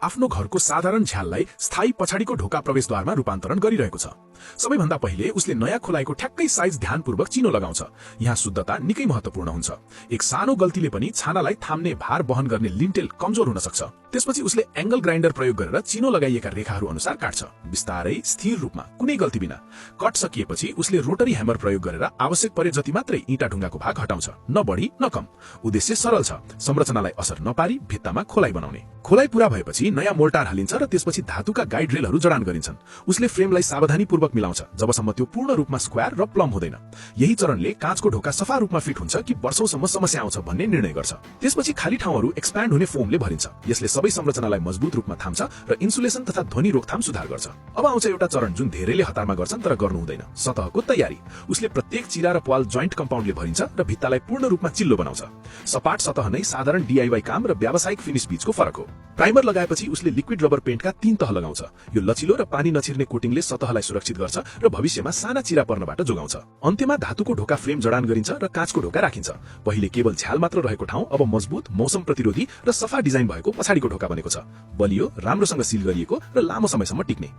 आफ्नो घरको साधारण झ्याललाई स्थायी पछाडिको ढोका प्रवेशद्वारमा रूपान्तरण गरिरहेको छ। सबैभन्दा पहिले उसले नयाँ खोलाइको ठ्याक्कै साइज ध्यानपूर्वक चिनो लगाउँछ। यहाँ शुद्धता निकै महत्त्वपूर्ण हुन्छ। एक सानो गल्तीले पनि छानालाई थाम्ने भार वहन गर्ने लिन्टेल कमजोर हुन सक्छ। त्यसपछि उसले एंगल ग्राइन्डर प्रयोग गरेर चिनो लगाइएका रेखाहरू अनुसार काट्छ, बिस्तारै स्थिर रूपमा, कुनै गल्ती बिना। कट सकिएपछि उसले रोटरी ह्यामर प्रयोग गरेर आवश्यक परे जति मात्रै इँटा ढुङ्गाको भाग हटाउँछ, न बढी न कम। उद्देश्य सरल छ, संरचनालाई असर नपारी भित्तामा खोलाइ बनाउने। खोलाइ पूरा भएपछि नयाँ मोल्टार हालिन्छ र त्यसपछि धातुका गाइड रेलहरू जडान गरिन्छन्। उसले फ्रेमलाई सावधानीपूर्वक मिलाउँछ जबसम्म त्यो पूर्ण रूपमा स्क्वायर र प्लम हुँदैन। यही चरणले काँचको ढोका सफा रूपमा फिट हुन्छ कि वर्षौंसम्म समस्या आउँछ भन्ने निर्णय गर्छ। त्यसपछि खाली ठाउँहरू एक्सप्यान्ड हुने फोमले भरिन्छ। यसले सबै संरचनालाई मजबुत रूपमा थाम्छ र इन्सुलेसन तथा ध्वनि रोकथाम सुधार गर्छ। अब आउँछ एउटा चरण जुन धेरैले हतारमा गर्छन् तर गर्नु हुँदैन, सतहको तयारी। उसले प्रत्येक चिरा र प्वाल जोइन्ट कम्पाउन्डले भरिन्छ र भित्तालाई पूर्ण रूपमा चिल्लो बनाउँछ। सपाट सतह नै साधारण DIY काम र व्यावसायिक फिनिश बीचको फरक हो। प्राइमर लगाएपछि उसले लिक्विड रबर पेन्टका 3 तह लगाउँछ। यो लचिलो र पानी नछिर्ने कोटिङले सतहलाई सुरक्षित गर्छ र भविष्यमा साना चिरा पर्नबाट जोगाउँछ। अन्त्यमा धातुको ढोका फ्रेम जडान गरिन्छ र काँचको ढोका राखिन्छ। पहिले केवल झ्याल मात्र रहेको ठाउँ अब मजबुत, मौसम प्रतिरोधी र सफा डिजाइन भएको पछाडिको ढोका बनेको छ। बलियो, राम्रोसँग सिल गरिएको र लामो समयसम्म टिक्ने।